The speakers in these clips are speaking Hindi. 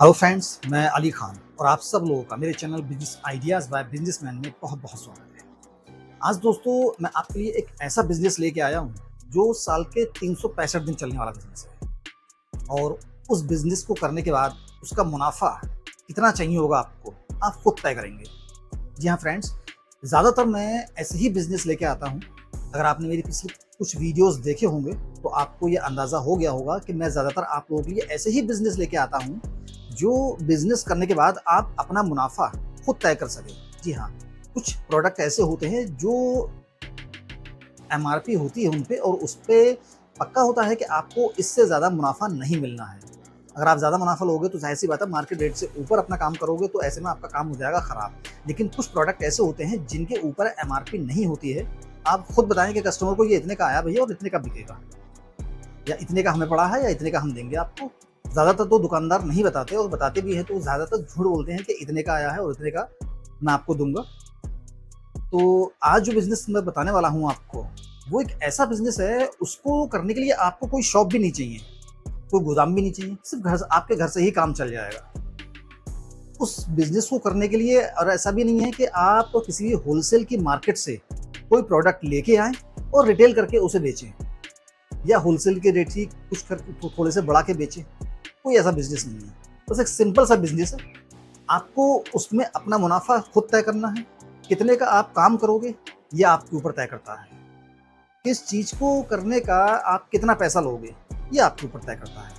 हेलो फ्रेंड्स, मैं अली खान और आप सब लोगों का मेरे channel business ideas by businessman में बहुत बहुत स्वागत है। आज दोस्तों मैं आपके लिए एक ऐसा बिजनेस लेके आया हूँ जो साल के 365 दिन चलने वाला बिजनेस है। और उस बिजनेस को करने के बाद उसका मुनाफा कितना चाहिए होगा आपको, आप खुद तय करेंगे। जी हाँ फ्रेंड्स, ज़्यादातर मैं ऐसे ही बिजनेस लेके आता हूँ। अगर आपने मेरी पिछली कुछ वीडियोस देखे होंगे तो आपको ये अंदाज़ा हो गया होगा कि मैं ज़्यादातर आप लोगों के लिए ऐसे ही बिजनेस लेके आता हूँ जो बिजनेस करने के बाद आप अपना मुनाफा खुद तय कर सकें। जी हाँ, कुछ प्रोडक्ट ऐसे होते हैं जो एमआरपी होती है उन पे और उस पे पक्का होता है कि आपको इससे ज़्यादा मुनाफा नहीं मिलना है। अगर आप ज़्यादा मुनाफा लोगे तो ज़ाहिर सी बात है मार्केट रेट से ऊपर अपना काम करोगे तो ऐसे में आपका काम हो जाएगा खराब। लेकिन कुछ प्रोडक्ट ऐसे होते हैं जिनके ऊपर एमआरपी नहीं होती है। आप खुद बताएं कि कस्टमर को ये इतने का आया भैया और इतने का बिकेगा, या इतने का हमें पड़ा है या इतने का हम देंगे आपको। ज़्यादातर तो दुकानदार नहीं बताते और बताते भी हैं तो ज़्यादातर झूठ बोलते हैं कि इतने का आया है और इतने का मैं आपको दूंगा। तो आज जो बिज़नेस मैं बताने वाला हूँ आपको, वो एक ऐसा बिज़नेस है, उसको करने के लिए आपको कोई शॉप भी नहीं चाहिए, कोई गोदाम भी नहीं चाहिए, सिर्फ़ घर से आपके घर से ही काम चल जाएगा। उस बिज़नेस को करने के लिए और ऐसा भी नहीं है कि आप किसी भी होलसेल की मार्केट से कोई प्रोडक्ट लेके आएँ और रिटेल करके उसे बेचें, या होलसेल के रेट ही कुछ कर थोड़े से बढ़ा के बेचें। कोई ऐसा बिज़नेस नहीं है। बस एक सिंपल सा बिज़नेस है। आपको उसमें अपना मुनाफ़ा खुद तय करना है। कितने का आप काम करोगे, ये आपके ऊपर तय करता है। किस चीज़ को करने का आप कितना पैसा लोगे, ये आपके ऊपर तय करता है।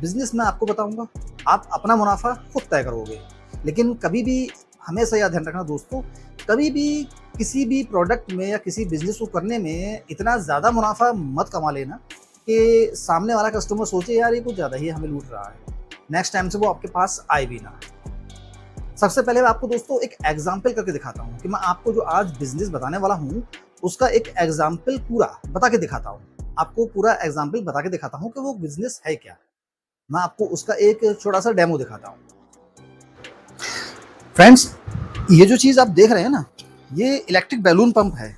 बिज़नेस मैं आपको बताऊँगा, आप अपना मुनाफ़ा खुद तय करोगे। लेकिन कभी भी हमेशा याद ध्यान रखना दोस्तों, कभी भी किसी भी प्रोडक्ट में या किसी बिज़नेस को करने में इतना ज़्यादा मुनाफ़ा मत कमा लेना कि सामने वाला कस्टमर सोचे यार ये कुछ ज़्यादा ही हमें लूट रहा है। नेक्स्ट टाइम से वो आपके पास आए भी ना। सबसे पहले मैं आपको दोस्तों एक एग्जाम्पल करके दिखाता हूँ कि मैं आपको जो आज बिजनेस बताने वाला हूँ उसका एक एग्जाम्पल पूरा बता के दिखाता हूँ। आपको पूरा एग्जाम्पल बता के दिखाता हूँ कि वो बिजनेस है क्या। मैं आपको उसका एक छोटा सा डेमो दिखाता हूँ। फ्रेंड्स, ये जो चीज़ आप देख रहे हैं ना, ये इलेक्ट्रिक बैलून पंप है।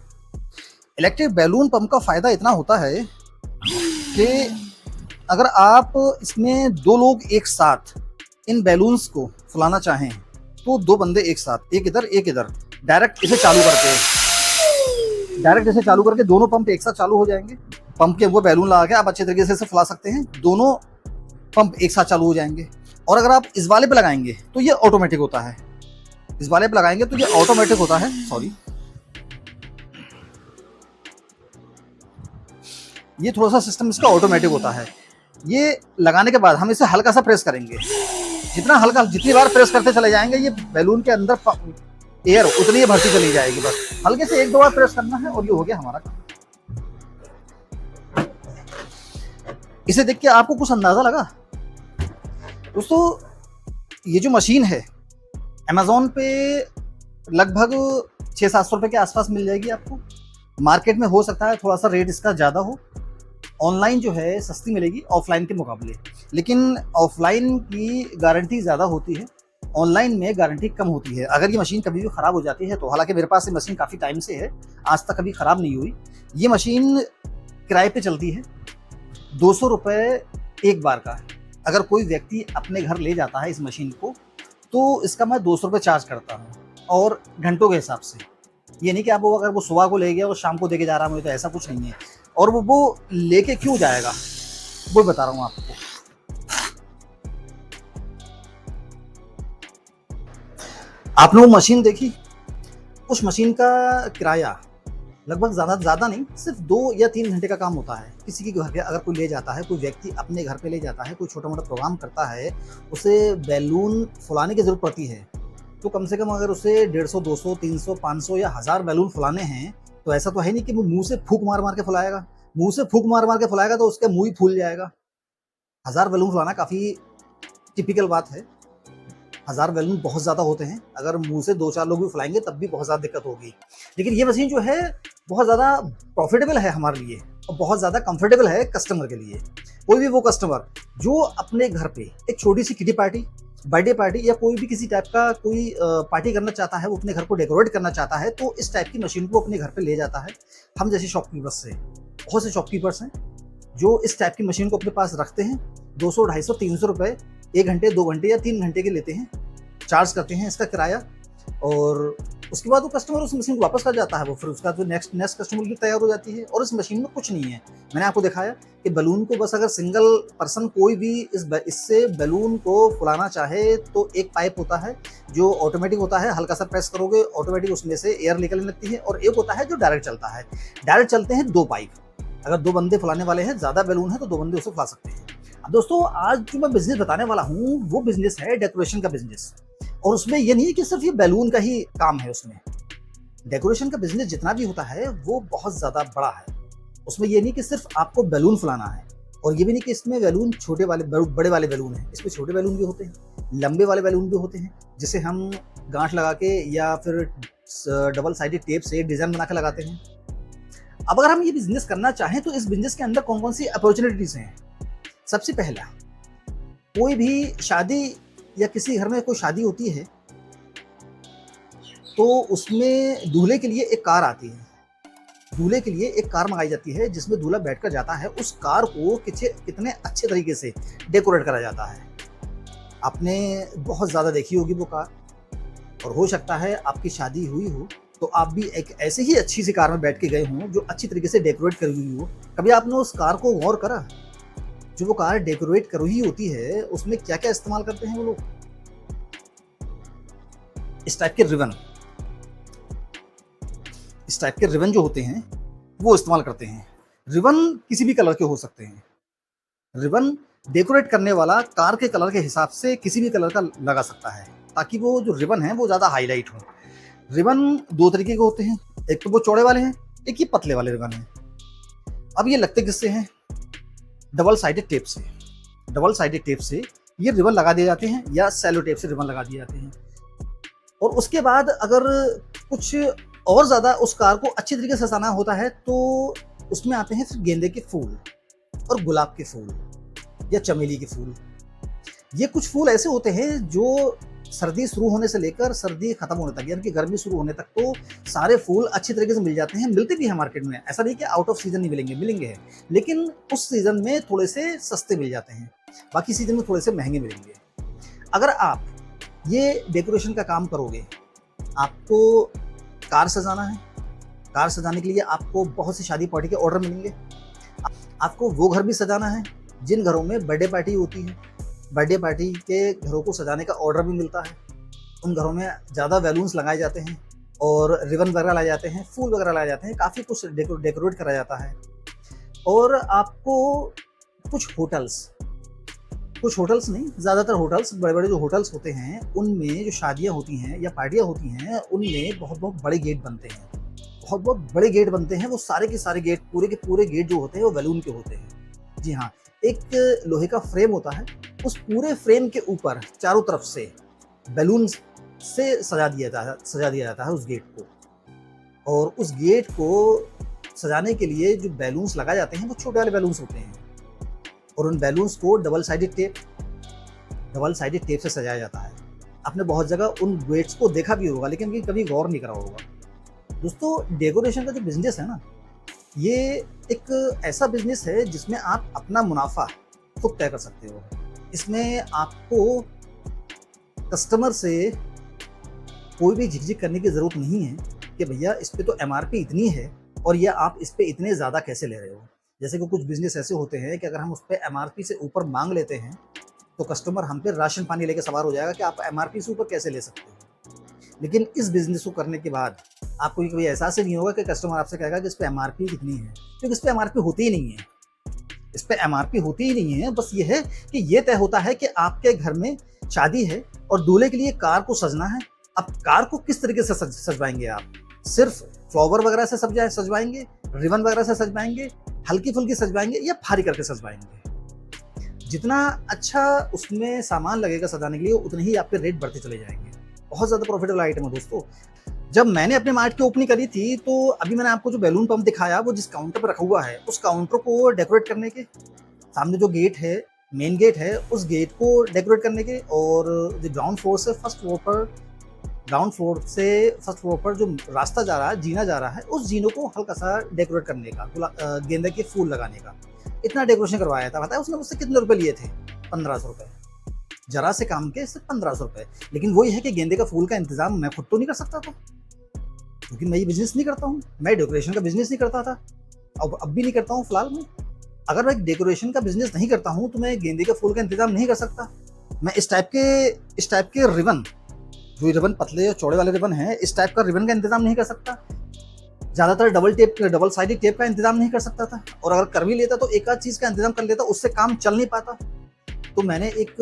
इलेक्ट्रिक बैलून पंप का फायदा इतना होता है कि अगर आप इसमें दो लोग एक साथ इन बैलून्स को फुलाना चाहें तो दो बंदे एक साथ, एक इधर डायरेक्ट इसे चालू करके दोनों पंप एक साथ चालू हो जाएंगे। पंप के ऊपर बैलून लगा के आप अच्छे तरीके से इसे फुला सकते हैं, दोनों पंप एक साथ चालू हो जाएंगे। और अगर आप इस वाले पे लगाएंगे तो ये ऑटोमेटिक होता है, इस वाले पे लगाएंगे तो ये ऑटोमेटिक होता है। सॉरी, ये थोड़ा सा सिस्टम इसका ऑटोमेटिक होता है। ये लगाने के बाद हम इसे हल्का सा प्रेस करेंगे, जितनी बार प्रेस करते चले जाएंगे ये बैलून के अंदर एयर उतनी ही भरती चली जाएगी। बस हल्के से एक दो बार प्रेस करना है और ये हो गया हमारा काम। इसे देख के आपको कुछ अंदाजा लगा दोस्तों? ये जो मशीन है अमेज़न पे लगभग 600-700 रुपए के आसपास मिल जाएगी आपको। मार्केट में हो सकता है थोड़ा सा रेट इसका ज़्यादा हो। ऑनलाइन जो है सस्ती मिलेगी ऑफलाइन के मुकाबले, लेकिन ऑफलाइन की गारंटी ज़्यादा होती है, ऑनलाइन में गारंटी कम होती है। अगर ये मशीन कभी भी ख़राब हो जाती है तो, हालांकि मेरे पास ये मशीन काफ़ी टाइम से है, आज तक कभी ख़राब नहीं हुई। ये मशीन किराए पे चलती है, 200 रुपये एक बार का है। अगर कोई व्यक्ति अपने घर ले जाता है इस मशीन को तो इसका मैं 200 रुपये चार्ज करता हूँ, और घंटों के हिसाब से। ये नहीं कि आप वो अगर वो सुबह को ले गया और शाम को दे के जा रहा है, तो ऐसा कुछ नहीं है। और वो लेके क्यों जाएगा वो बता रहा हूँ आपको। आपने वो मशीन देखी, उस मशीन का किराया लगभग ज़्यादा नहीं, सिर्फ 2 या 3 घंटे का काम होता है। किसी के घर पे अगर कोई ले जाता है, कोई व्यक्ति अपने घर पे ले जाता है, कोई छोटा मोटा प्रोग्राम करता है, उसे बैलून फुलाने की ज़रूरत पड़ती है, तो कम से कम अगर उसे 150, 200, 300, 500 या 1000 बैलून फुलाने हैं, तो ऐसा तो है नहीं कि वो मुंह से फूंक मार मार के फुलाएगा। मुंह से फूंक मार मार के फुलाएगा तो उसका मुंह ही फूल जाएगा। 1000 बैलून फुलाना काफ़ी टिपिकल बात है। 1000 बैलून बहुत ज़्यादा होते हैं, अगर मुंह से 2-4 लोग भी फुलाएंगे तब भी बहुत ज़्यादा दिक्कत होगी। लेकिन ये मशीन जो है बहुत ज़्यादा प्रॉफिटेबल है हमारे लिए और बहुत ज़्यादा कंफर्टेबल है कस्टमर के लिए। कोई भी वो कस्टमर जो अपने घर पे एक छोटी सी किटी पार्टी, बर्थडे पार्टी या कोई भी किसी टाइप का कोई पार्टी करना चाहता है, वो अपने घर को डेकोरेट करना चाहता है, तो इस टाइप की मशीन को अपने घर पे ले जाता है। हम जैसे शॉपकीपर्स से, बहुत से शॉपकीपर्स हैं जो इस टाइप की मशीन को अपने पास रखते हैं। 200, 250, 300 रुपए 1 घंटे, 2 घंटे या 3 घंटे के लेते हैं, चार्ज करते हैं इसका किराया, और उसके बाद वो कस्टमर उस मशीन को वापस कर जाता है। वो फिर उसका जो नेक्स्ट कस्टमर की तैयार हो जाती है। और इस मशीन में कुछ नहीं है, मैंने आपको दिखाया कि बलून को बस अगर सिंगल पर्सन कोई भी इससे बलून को फुलाना चाहे तो एक पाइप होता है जो ऑटोमेटिक होता है, हल्का सा प्रेस करोगे ऑटोमेटिक उसमें से एयर निकलने लगती है, और एक होता है जो डायरेक्ट चलता है। डायरेक्ट चलते हैं 2 पाइप, अगर 2 बंदे फुलाने वाले हैं, ज़्यादा बैलून है तो 2 बंदे उसे फुला सकते हैं। अब दोस्तों, आज जो मैं बिज़नेस बताने वाला हूँ वो बिज़नेस है डेकोरेशन का बिज़नेस। और उसमें ये नहीं है कि सिर्फ ये बैलून का ही काम है। उसमें डेकोरेशन का बिज़नेस जितना भी होता है वो बहुत ज़्यादा बड़ा है। उसमें ये नहीं कि सिर्फ आपको बैलून फुलाना है, और ये भी नहीं कि इसमें बैलून छोटे वाले बड़े वाले बैलून हैं। इसमें छोटे बैलून भी होते हैं, लंबे वाले बैलून भी होते हैं, जिसे हम गांठ लगा के या फिर डबल साइडेड टेप से डिज़ाइन बना के लगाते हैं। अब अगर हम ये बिज़नेस करना चाहें तो इस बिज़नेस के अंदर कौन-कौन सी अपॉर्चुनिटीज़ हैं? सबसे पहला, कोई भी शादी या किसी घर में कोई शादी होती है तो उसमें दूल्हे के लिए एक कार आती है। दूल्हे के लिए एक कार मंगाई जाती है जिसमें दूल्हा बैठकर जाता है। उस कार को कितने अच्छे तरीके से डेकोरेट करा जाता है। आपने बहुत ज़्यादा देखी होगी वो कार, और हो सकता है आपकी शादी हुई हो तो आप भी एक ऐसे ही अच्छी सी कार में बैठ के गए हों जो अच्छी तरीके से डेकोरेट करी हुई हो। कभी आपने उस कार को गौर करा? जो वो कार डेकोरेट करी हुई होती है उसमें क्या-क्या इस्तेमाल करते हैं वो लोग? इस टाइप के रिबन जो होते हैं वो इस्तेमाल करते हैं। रिबन किसी भी कलर के हो सकते हैं। रिबन डेकोरेट करने वाला कार के कलर के हिसाब से किसी भी कलर का लगा सकता है, ताकि वो जो रिबन है वो ज़्यादा हाईलाइट हो। रिबन 2 तरीके के होते हैं, एक तो वो चौड़े वाले हैं, एक ये पतले वाले रिबन हैं। अब ये लगते किससे हैं? डबल साइडेड टेप से। डबल साइडेड टेप से ये रिबन लगा दिए जाते हैं, या सेलो टेप से रिबन लगा दिए जाते हैं। और उसके बाद अगर कुछ और ज़्यादा उस कार को अच्छी तरीके से सजाना होता है तो उसमें आते हैं फिर गेंदे के फूल और गुलाब के फूल या चमेली के फूल। ये कुछ फूल ऐसे होते हैं जो सर्दी शुरू होने से लेकर सर्दी खत्म होने तक, यानी कि गर्मी शुरू होने तक तो सारे फूल अच्छी तरीके से मिल जाते हैं। मिलते भी हैं मार्केट में, ऐसा नहीं कि आउट ऑफ सीजन नहीं मिलेंगे, मिलेंगे हैं, लेकिन उस सीजन में थोड़े से सस्ते मिल जाते हैं, बाकी सीजन में थोड़े से महंगे मिलेंगे। अगर आप ये डेकोरेशन का काम करोगे, आपको कार सजाना है, कार सजाने के लिए आपको बहुत सी शादी पार्टी के ऑर्डर मिलेंगे। आपको वो घर भी सजाना है जिन घरों में बर्थडे पार्टी होती है, बर्थडे पार्टी के घरों को सजाने का ऑर्डर भी मिलता है। उन घरों में ज़्यादा बैलून्स लगाए जाते हैं और रिबन वगैरह लाए जाते हैं, फूल वगैरह लाए जाते हैं, काफ़ी कुछ डेकोरेट करा जाता है। और आपको कुछ होटल्स नहीं, ज़्यादातर होटल्स, बड़े-बड़े जो होटल्स होते हैं, उनमें जो शादियाँ होती हैं या पार्टियाँ होती हैं, उनमें बहुत-बहुत बड़े गेट बनते हैं। बहुत-बहुत बड़े गेट बनते हैं, वो सारे के सारे गेट, पूरे के पूरे गेट जो होते हैं, वो बैलून के होते हैं। जी हाँ, एक लोहे का फ्रेम होता है, उस पूरे फ्रेम के ऊपर चारों तरफ से बैलून से सजा दिया जाता है उस गेट को। और उस गेट को सजाने के लिए जो बैलून्स लगाए जाते हैं, वो छोटे वाले बैलून्स होते हैं, और उन बैलून्स को डबल साइडेड टेप से सजाया जाता है। आपने बहुत जगह उन गेट्स को देखा भी होगा, लेकिन कभी गौर नहीं करा होगा। दोस्तों, डेकोरेशन का जो बिजनेस है ना, ये एक ऐसा बिजनेस है जिसमें आप अपना मुनाफा खुद तय कर सकते हो। इसमें आपको कस्टमर से कोई भी झिकझिक करने की ज़रूरत नहीं है कि भैया इस पे तो एमआरपी इतनी है और या आप इस पे इतने ज़्यादा कैसे ले रहे हो। जैसे कि कुछ बिज़नेस ऐसे होते हैं कि अगर हम उस पे एमआरपी से ऊपर मांग लेते हैं तो कस्टमर हम पे राशन पानी लेके सवार हो जाएगा कि आप एमआरपी से ऊपर कैसे ले सकते हो। लेकिन इस बिज़नेस को करने के बाद आपको कभी एहसास ही नहीं होगा कि कस्टमर आपसे कहेगा कि इस पे एमआरपी कितनी है, क्योंकि इस पे एमआरपी होती ही नहीं है। इस पे एमआरपी होती ही नहीं है। बस ये है कि ये तय होता है कि आपके घर में शादी है और दूल्हे के लिए कार को सजना है। अब कार को किस तरीके से सजवाएंगे आप? सिर्फ फ्लावर वगैरह से सजवाएंगे, रिबन वगैरह से सजवाएंगे, हल्की फुल्की सजवाएंगे, या भारी करके सजवाएंगे? जितना अच्छा उसमें सामान लगेगा सजाने के लिए, उतने ही आपके रेट बढ़ते चले जाएंगे। बहुत ज़्यादा प्रॉफिटेबल आइटम है दोस्तों। जब मैंने अपने मार्ट की ओपनिंग करी थी तो अभी मैंने आपको जो बैलून पंप दिखाया, वो जिस काउंटर पर रखा हुआ है, उस काउंटर को डेकोरेट करने के, सामने जो गेट है, मेन गेट है, उस गेट को डेकोरेट करने के, और जो ग्राउंड फ्लोर से फर्स्ट फ्लोर पर जो रास्ता जा रहा है, जीना जा रहा है, उस जीनों को हल्का सा डेकोरेट करने का, गेंदे के फूल लगाने का, इतना डेकोरेशन करवाया था। पता है उसने मुझसे कितने रुपए लिए थे? 1500 रुपये। जरा से काम के सिर्फ 1500 रुपए। लेकिन वही है कि गेंदे का फूल का इंतजाम मैं खुद तो नहीं कर सकता था, क्योंकि मैं ये बिजनेस नहीं करता हूँ। मैं डेकोरेशन का बिजनेस नहीं करता था, अब भी नहीं करता हूँ फिलहाल में। अगर मैं डेकोरेशन का बिजनेस नहीं करता हूँ तो मैं गेंदे के फूल का इंतजाम नहीं कर सकता। मैं इस टाइप के रिबन, जो रिबन पतले और चौड़े वाले रिबन हैं, इस टाइप का रिबन का इंतजाम नहीं कर सकता। ज़्यादातर डबल साइडेड टेप का इंतजाम नहीं कर सकता था, और अगर कर भी लेता तो एक आध चीज़ का इंतजाम कर लेता, उससे काम चल नहीं पाता। तो मैंने एक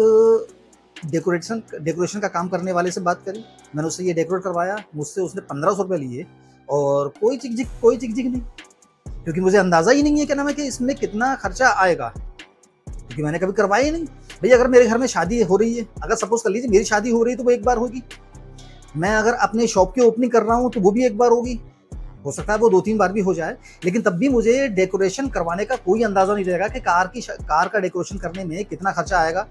डेकोरेशन का काम करने वाले से बात करी, मैंने उससे ये डेकोरेट करवाया, मुझसे उसने 1500 रुपये लिए, और कोई चिक नहीं, क्योंकि मुझे अंदाज़ा ही नहीं है क्या नाम है कि इसमें कितना खर्चा आएगा, क्योंकि मैंने कभी करवाया ही नहीं। भैया अगर मेरे घर में शादी हो रही है, अगर सपोज कर लीजिए मेरी शादी हो रही है तो वो एक बार होगी, मैं अगर अपने शॉप की ओपनिंग कर रहा हूँ तो वो भी एक बार होगी, हो सकता है वो 2-3 बार भी हो जाए, लेकिन तब भी मुझे डेकोरेशन करवाने का कोई अंदाज़ा नहीं रहेगा कि कार का डेकोरेशन करने में कितना खर्चा आएगा,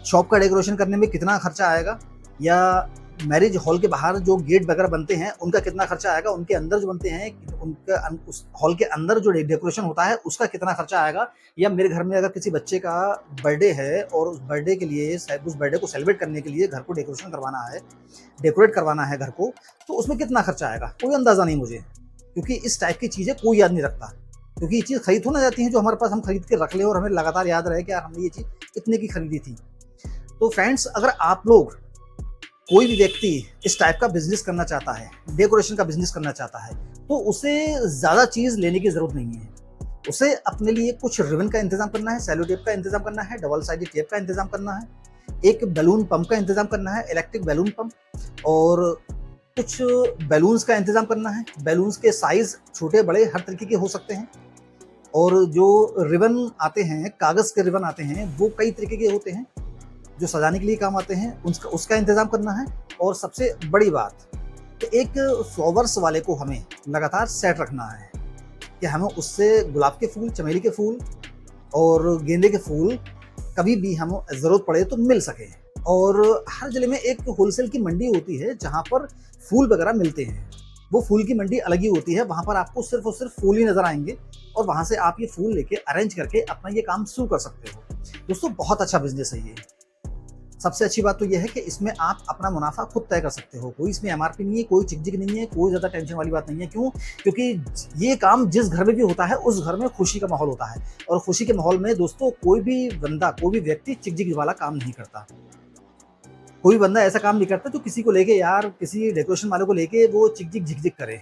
शॉप का डेकोरेशन करने में कितना खर्चा आएगा, या मैरिज हॉल के बाहर जो गेट वगैरह बनते हैं उनका कितना खर्चा आएगा, उनके अंदर जो बनते हैं उनका उस हॉल के अंदर जो डेकोरेशन होता है उसका कितना खर्चा आएगा, या मेरे घर में अगर किसी बच्चे का बर्थडे है और उस बर्थडे के लिए उस बर्थडे को सेलिब्रेट करने के लिए घर को डेकोरेशन करवाना है, डेकोरेट करवाना है घर को, तो उसमें कितना खर्चा आएगा, कोई अंदाज़ा नहीं मुझे, क्योंकि इस टाइप की चीज़ें कोई याद नहीं रखता। क्योंकि ये चीज़ खरीद हो ना जाती है जो हमारे पास हम खरीद के रख लें और हमें लगातार याद रहे कि यार हमने ये चीज़ इतने की खरीदी थी। तो फ्रेंड्स, अगर आप लोग, कोई भी व्यक्ति इस टाइप का बिजनेस करना चाहता है, डेकोरेशन का बिजनेस करना चाहता है, तो उसे ज़्यादा चीज़ लेने की ज़रूरत नहीं है। उसे अपने लिए कुछ रिबन का इंतज़ाम करना है, सेलो टेप का इंतज़ाम करना है, डबल साइडेड टेप का इंतज़ाम करना है, एक बैलून पंप का इंतज़ाम करना है, इलेक्ट्रिक बैलून पंप, और कुछ बैलून्स का इंतज़ाम करना है। बैलून्स के साइज़ छोटे बड़े हर तरीके के हो सकते हैं, और जो रिबन आते हैं, कागज़ के रिबन आते हैं, वो कई तरीके के होते हैं जो सजाने के लिए काम आते हैं, उसका इंतज़ाम करना है। और सबसे बड़ी बात कि एक फ्लावर्स वाले को हमें लगातार सेट रखना है कि हमें उससे गुलाब के फूल, चमेली के फूल और गेंदे के फूल कभी भी हमें ज़रूरत पड़े तो मिल सके। और हर ज़िले में एक होलसेल की मंडी होती है जहाँ पर फूल वगैरह मिलते हैं, वो फूल की मंडी अलग ही होती है, वहाँ पर आपको सिर्फ और सिर्फ फूल ही नज़र आएंगे, और वहाँ से आप ये फूल लेके अरेंज करके अपना ये काम शुरू कर सकते हो। दोस्तों, बहुत अच्छा बिजनेस है ये। सबसे अच्छी बात तो यह है कि इसमें आप अपना मुनाफा खुद तय कर सकते हो, कोई इसमें एमआरपी नहीं है, कोई चिक नहीं है, कोई ज़्यादा टेंशन वाली बात नहीं है। क्यों? क्योंकि ये काम जिस घर में भी होता है उस घर में खुशी का माहौल होता है, और खुशी के माहौल में दोस्तों कोई भी बंदा, कोई भी व्यक्ति चिक वाला काम नहीं करता। कोई बंदा ऐसा काम नहीं करता जो किसी को लेके, यार किसी डेकोरेशन वाले को लेके वो झिक करे।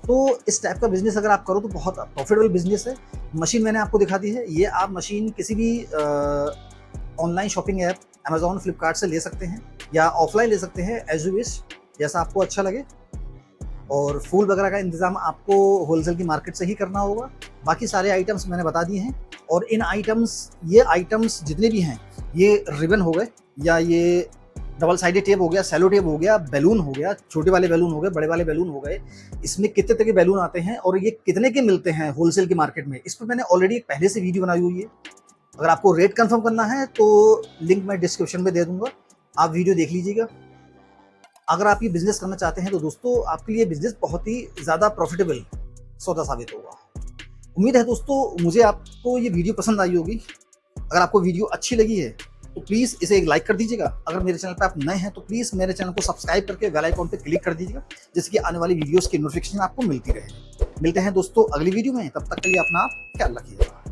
तो इस टाइप का बिजनेस अगर आप करो तो बहुत प्रॉफिटेबल बिजनेस है। मशीन मैंने आपको दिखा दी है, ये आप मशीन किसी भी online shopping app Amazon, Flipkart से ले सकते हैं, या ऑफलाइन ले सकते हैं, एज यू विश, जैसा आपको अच्छा लगे। और फूल वगैरह का इंतज़ाम आपको होलसेल की मार्केट से ही करना होगा। बाकी सारे आइटम्स मैंने बता दिए हैं, और ये आइटम्स जितने भी हैं, ये रिबन हो गए, या ये डबल साइडेड टेप हो गया, सेलो टेप हो गया, बैलून हो गया, छोटे वाले बैलून हो गए, बड़े वाले बैलून हो गए, इसमें कितने तरह के बैलून आते हैं और ये कितने के मिलते हैं होलसेल की मार्केट में, इस पर मैंने ऑलरेडी एक पहले से वीडियो बनाई हुई है। अगर आपको रेट कंफर्म करना है तो लिंक मैं डिस्क्रिप्शन में दे दूंगा, आप वीडियो देख लीजिएगा। अगर आप ये बिजनेस करना चाहते हैं तो दोस्तों आपके लिए बिजनेस बहुत ही ज़्यादा प्रॉफिटेबल सौदा साबित होगा। उम्मीद है दोस्तों मुझे आपको ये वीडियो पसंद आई होगी। अगर आपको वीडियो अच्छी लगी है तो प्लीज़ इसे एक लाइक कर दीजिएगा। अगर मेरे चैनल पर आप नए हैं तो प्लीज़ मेरे चैनल को सब्सक्राइब करके बेल आइकॉन पर क्लिक कर दीजिएगा, जिससे कि आने वाली वीडियोज़ की नोटिफिकेशन आपको मिलती रहे। मिलते हैं दोस्तों अगली वीडियो में, तब तक के लिए अपना ख्याल रखिएगा।